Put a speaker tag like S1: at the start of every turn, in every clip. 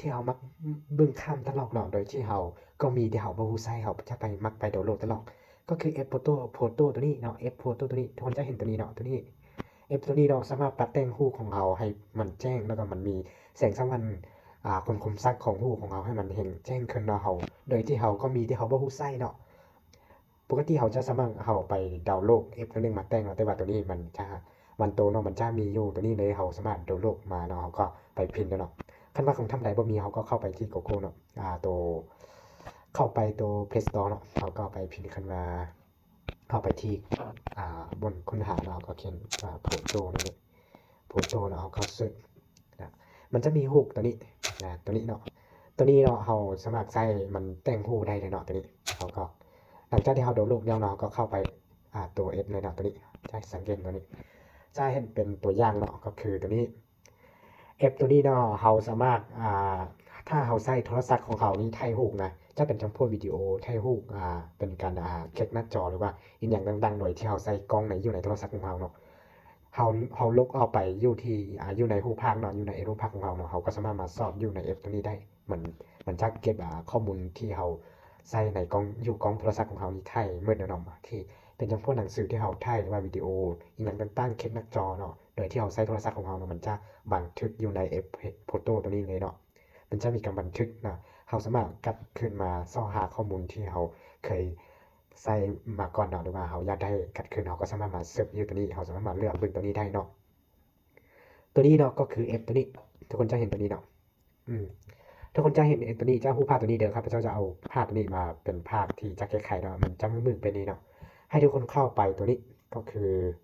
S1: ที่เฮามักเบิ่งข้ามตลอดเนาะโดยที่เฮาก็มีที่เฮาบ่รู้ไส้เฮาจะไปมักไปดาวน์โหลดตลอดก็คือแอป Photo ตัวนี้เนาะแอป Photo ตัวนี้ทุกคนจะเห็นตัวนี้เนาะตัวนี้แอปตัวนี้เราสามารถปรับแต่งรูปของเราให้มันแจ้งแล้วก็มันมีแสงสว่างคมชัดของรูปของเราให้มันเห็นแจ้งขึ้นเนาะเฮาโดยที่เฮาก็มีที่เฮาบ่รู้ไส้เนาะปกติเฮาจะสามารถเฮาไปดาวน์โหลดแอปตัวนึงมาแต่งเนาะแต่ว่าตัวนี้มันจะตัวเนาะมันจะมีอยู่ตัวนี้เลยเฮาสามารถดาวน์โหลดมาเนาะเฮาก็ไปพิมพ์เนาะ คันว่าของทำใดบ่มีเขาก็เข้าไปที่ Google เนาะตัวเข้าไปตัว Play Store เนาะเขาก็ไปพิมพ์คำว่าเข้าไปที่บนค้นหาเนาะก็เขียนโพโตนี่โพโตเนาะเขาก็เสิร์ชนะมันจะมีฮูกตัวนี้นะตัวนี้เนาะตัวนี้เนาะเขาสามารถใช้มันแต่งฮูกได้เลยเนาะตัวนี้เขาก็หลังจากที่เขาดาวน์โหลดแล้วเนาะก็เข้าไปตัว F เลยเนาะตัวนี้จะสังเกตตัวนี้จะเห็นเป็นตัวอย่างเนาะก็คือตัวนี้แอปตัวนี้เนาะเราสามารถถ้าเราใช้โทรศัพท์ของเรานี่ถ่ายรูปนะจะเป็นจำพวกวิดีโอถ่ายรูปเป็นการแคปหน้าจอหรือว่าอีกอย่างต่างๆโดยที่เราใส่กล้องในอยู่ในโทรศัพท์ของเราเนาะเราลกเอาไปอยู่ที่อยู่ในรูปภาพเนาะอยู่ในรูปภาพของเราเนาะเราก็สามารถมาสอดอยู่ในแอปตัวนี้ได้มันจะเก็บข้อมูลที่เราใส่ในกล้องอยู่กล้องโทรศัพท์ของเรานี่ถ่ายเมื่อเนาะที่เป็นจำพวกหนังสือที่เราถ่ายหรือว่าวิดีโออีกอย่างต่างๆแคปหน้าจอเนาะโดยที่เราใช้โทรศัพท์ของเราเนาะมันจะบันทึกอยู่ในแอปโฟโต้ตัวนี้เลยเนาะมันจะมีการบันทึกนะเราสามารถกลับขึ้นมาซ่อหาข้อมูลที่เราเคยใส่มาก่อนเนาะหรือว่าเราอยากได้กัดขึ้นเราก็สามารถมาเสิร์ชอยู่ตัวนี้เราสามารถมาเลือกเบิ่งตัวนี้ได้เนาะตัวนี้เนาะก็คือแอปตัวนี้ทุกคนจะเห็นตัวนี้เนาะอืมทุกคนจะเห็นตัวนี้จะรูปภาพตัวนี้เด้อครับพระเจ้าจะเอาภาพตัวนี้มาเป็นภาพที่จะแก้ไขเนาะมันจะมืดๆไปนี้เนาะให้ทุกคนเข้าไปตัวนี้ก็คือ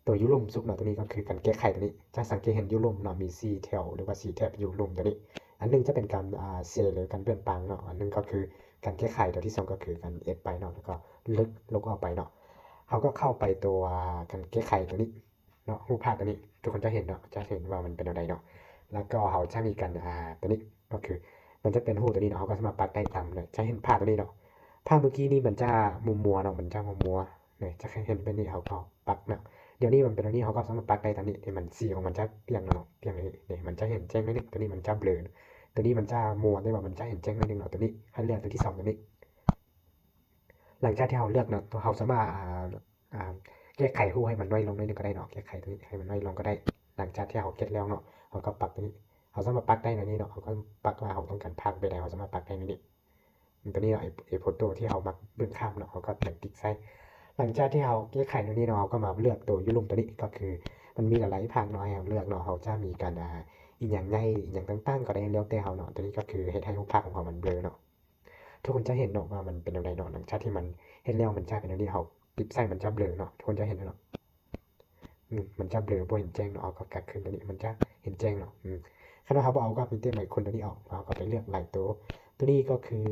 S1: ตัวยุลมซุกเนาะตัวนี้ก็คือการแก้ไขตัวนี้จะสังเกตเห็นยุลมเนาะมี4แถวหรือว่า4แถบยุลมตัวนี้อันนึงจะเป็นการเซหรือการเปลี่ยนแปลงเนาะอันนึงก็คือการแก้ไขตัวที่2ก็คือการเอดไปเนาะแล้วก็ลบออกไปเนาะเขาก็เข้าไปตัวการแก้ไขตัวนี้เนาะรูปภาพตัวนี้ทุกคนจะเห็นเนาะจะเห็นว่ามันเป็นอะไรเนาะแล้วก็เขาจะมีการตัวนี้ก็คือมันจะเป็นหูตัวนี้เนาะเขาก็สามารถปักได้ตามเลยจะเห็นภาพตัวนี้เนาะภาพเมื่อกี้นี่มันจะมัวมัวเนาะมันจะมัวมัวเนี่ยจะเห็นเป็นนี่เขาก็ปักเนาะเดี๋ยวนี้มันเป็นอันนี้เขาก็สามารถปักได้ตามนี้ที่มันสีของมันจะเปลี่ยนเนาะเปลี่ยนนี้เนี่ยมันจะเห็นแจ้งนิดนึงตัวนี้มันจะเบลอตัวนี้มันจะมัวได้ว่ามันจะเห็นแจ้งนิดนึงเนาะตัวนี้ให้เลือกตัวที่2ตัวนี้หลังจากที่เราเลือกเนาะตัวเราสามารถแก้ไขรูปให้มันน้อยลงนิดนึงก็ได้เนาะแก้ไขตัวนี้ให้มันน้อยลงก็ได้หลังจากที่เราเก็ตแล้วเนาะเราก็ปักตัวนี้เราสามารถปักได้ในนี้เนาะเราก็ปักว่าเราต้องการภาพไปไหนเราสามารถปักได้ในนี้ตัวนี้เนาะไอ้โฟโต้ที่เรามักเบื้องข้ามเนาะเราก็แต่งติ๊กใส่หลังจากที่เราแก้ไขตัวนี้เนาะเราก็มาเลือกตัวยุลุ่มตัวนี้ก็คือมันมีหลายๆภาคเนาะให้เราเลือกเนาะเราจะมีการอีกอย่างใหญ่อีกอย่างต่างๆก็ได้แล้วแต่เราเนาะตัวนี้ก็คือให้รูปภาพของเรามันเบลอเนาะทุกคนจะเห็นเนาะว่ามันเป็นอะไรเนาะหลังจากที่มันเห็นแล้วมันจะเป็นอะไรเราติ๊กใส่มันจะเบลอเนาะทุกคนจะเห็นเนาะมันจะเบลอบ่เห็นแจ้งเนาะเอาก็กัดขึ้นตัวนี้มันจะเห็นแจ้งเนาะขณะเขาเอาก็เป็นเต้นใหม่คนตัวนี้ออกเราก็ไปเลือกหลายตัวนี้ก็คื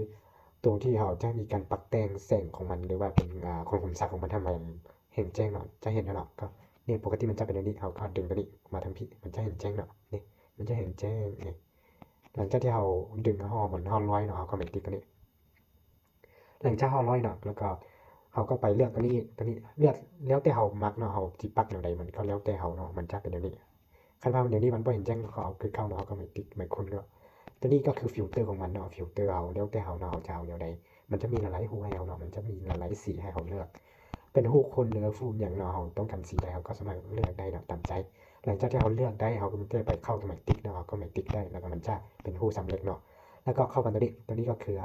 S1: อตัวที่เขาจะมีการปักแต่งแสงของมันหรือว่าเป็นความคมชัดของมันทำไมเห็นแจ้งเนาะจะเห็นเนาะก็นี่ปกติมันจะเป็นตัวนี้เขาก็ดึงตัวนี้มาทำพี่มันจะเห็นแจ้งเนาะนี่มันจะเห็นแจ้งนี่หลังจากที่เราดึงห่อเหมือนห่อร้อยเนาะเขาก็ไม่ติดตัวนี้หลังจากห่อร้อยเนาะแล้วก็เขาก็ไปเลือกตัวนี้เลือกแล้วแต่เขามักเนาะเขาจิปักอย่างไรมันก็แล้วแต่เขาเนาะมันจะเป็นอย่างนี้คันว่าเดี๋ยวนี้มันบ่เห็นแจ้งเขาเอาคือเข้าเนาะเขาก็ไม่ติดไม่คนก็ตัวนี้ก็คือฟิลเตอร์ของมันเนาะฟิลเตอร์เอาแล้วแต่เขาเนาะเขาจะเอาอย่างไรมันจะมีหลายๆหูให้เขาเนาะมันจะมีหลายๆสีให้เขาเลือกเป็นหูคนหรือฟูมอย่างเนาะเขาต้องการสีใดเขาก็สามารถเลือกได้เนาะตามใจหลังจากที่เขาเลือกได้เขาก็จะไปเข้าตรงไหนติ๊กเนาะเขาก็ไม่ติ๊กได้แล้วก็มันจะเป็นหูสำเร็จเนาะแล้วก็เข้ากันตัวนี้ก็คื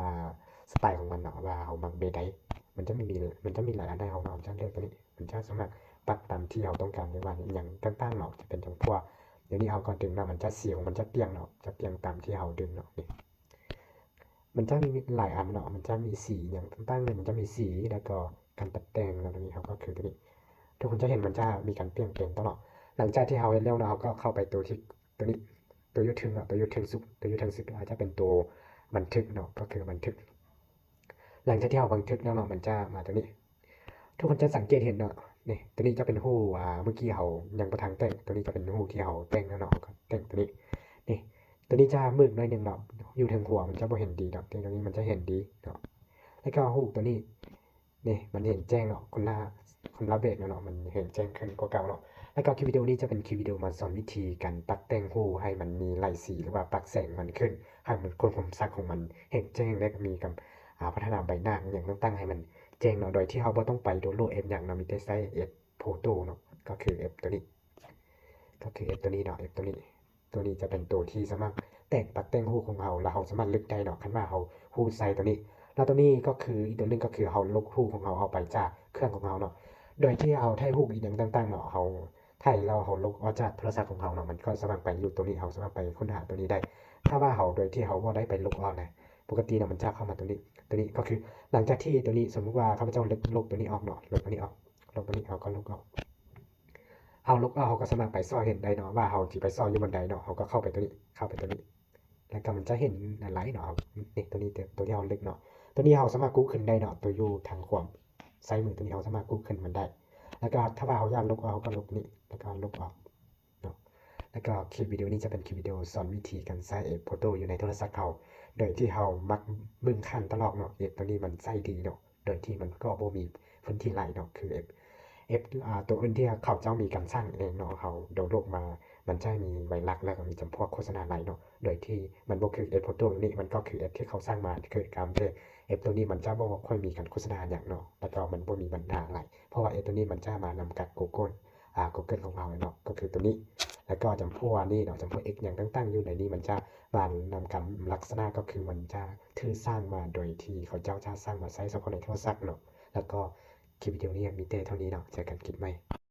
S1: อสไตล์ของมันเนาะว่าเขามักเบใดมันจะมีหลายอันให้เขาเนาะมันจะเลือกตัวนี้มันจะสามารถปักตามที่เขาต้องการหรือว่าอย่างต่างๆเนาะจะเป็นจังพวกเดี๋ยวนี้เขาก็ดึงเนาะมันจะเสียงมันจะเปียงเนาะจะเปียงตามที่เขาดึงเนาะนี่มันจะมีหลายอันเนาะมันจะมีสีอย่างต่างๆเลยมันจะมีสีแล้วก็การตัดแต่งแล้วตรงนี้เขาก็คือตัวนี้ทุกคนจะเห็นมันจะมีการเปลี่ยนแปลงตลอดหลังจากที่เขาเห็นแล้วเนาะเขาก็เข้าไปตัวที่ตัวนี้ตัวยุทธถึงเนาะตัวยุทธถึงสุดตัวยุทธถึงสุดอาจจะเป็นตัวบันทึกเนาะก็คือบันทึกหลังจากที่เขาบันทึกแล้วเนาะมันจะมาตัวนี้ทุกคนจะสังเกตเห็นเนาะนี่ตัวนี้จะเป็นหูเมื่อกี้เขายังประทังแต่งตัวนี้จะเป็นหูที่เขาแต่งแล้วเนาะก็แต่งตัวนี้นี่ตัวนี้จะมืดหน่อยหนึ่งเนาะอยู่ทางหัวมันจะบ่เห็นดีเนาะแต่ตัวนี้มันจะเห็นดีเนาะแล้วก็หูตัวนี้นี่มันเห็นแจ้งเนาะคนละเบสเนาะมันเห็นแจ้งขึ้นกว่าเก่าเนาะแล้วก็คลิปวิดีโอนี้จะเป็นคลิปวิดีโอมาสอนวิธีการปักแต่งหูให้มันมีลายสีหรือว่าปักแสงมันขึ้น หากมันคนความซักของมันแห่งแจ้งและก็มีกับพัฒนาใบหน้าอย่างต่างๆให้มันแจ้งเนาะโดยที่เราบ่ต้องไปดาวน์โหลดแอปหยังเนาะมีแต่ใช้แอป Photo เนาะก็คือแอปตัวนี้ก็คือแอปตัวนี้เนาะแอปตัวนี้จะเป็นตัวที่สามารถแต่งตัดแต่งรูปของเราแล้วเราสามารถเลือกได้เนาะคันว่าเรารูปใส่ตัวนี้แล้วตัวนี้ก็คืออีกตัวหนึงก็คือเราลบรูปของเราออกไปจากเครื่องของเราเนาะโดยที่เราถ่ายรูปอีกอย่างต่างๆเนาะเราถ่ายแล้วเราลบออกจากโทรศัพท์ของเราเนาะมันก็สามารถไปอยู่ตัวนี้เราสามารถไปค้นหาตัวนี้ได้ถ้าว่าเราโดยที่เราบ่ได้ไปลบออกนะปกติเนาะมันจะเข้ามาตัวนี้ก็คือหลังจากที่ตัวนี้สมมุติว่าข้าพเจ้าลบตัวนี้ออกเนาะลบตัวนี้ออกลบตัวนี้ออกก็ลบออกเราลบออกเราก็สามารถไปซ่อนเห็นได้เนาะว่าเราสิไปซ่อนอยู่บนใดเนาะเราก็เข้าไปตัวนี้แล้วก็มันจะเห็นหลายๆเนาะนี่ตัวนี้ตัวที่เราลึกเนาะตัวนี้เราสามารถกู้ขึ้นได้เนาะตัวอยู่ทางขวาซ้ายมือตัวนี้เราสามารถกู้ขึ้นมันได้แล้วก็ถ้าว่าเราอยากลบออกก็ลบนี้แล้วก็ลบออกเนาะแล้วก็คลิปวิดีโอนี้จะเป็นคลิปวิดีโอสอนวิธีการใส่แอปโฟโต้อยู่ในโทรศัพท์เราโดยที่เรามักเบิ่งขั้นตลอดเนาะแอปตัวนี้มันใส่ดีเนาะโดยที่มันก็บ่มีพื้นที่ไหลเนาะคือแอปตัวอื่นที่เขาเจ้ามีการสร้างเองเนาะเขาดาวน์โหลดมามันจะมีไวรัสแล้วก็มีจำพวกโฆษณาไหลเนาะโดยที่มันบ่คือแอปโฟโต้นี้มันก็คือแอปที่เขาสร้างมาคือการที่แอปตัวนี้มันจะบ่ค่อยมีการโฆษณาอย่างเนาะแล้วก็มันบ่มีบรรดาไหลเพราะว่าแอปตัวนี้มันจะมานำกับ Google Google ของเราเนาะก็คือตัวนี้แล้วก็จำพวกนี้เนาะจำพวก X อย่างต่างๆอยู่ในนี้มันจะมานำกับลักษณะก็คือมันจะถือสร้างมาโดยที่เขาเจ้าจะสร้างมาใช้เฉพาะในโทรศัพท์เนาะแล้วก็คลิปวิดีโอนี้มีแต่เท่านี้เนาะเจอกันคลิปใหม่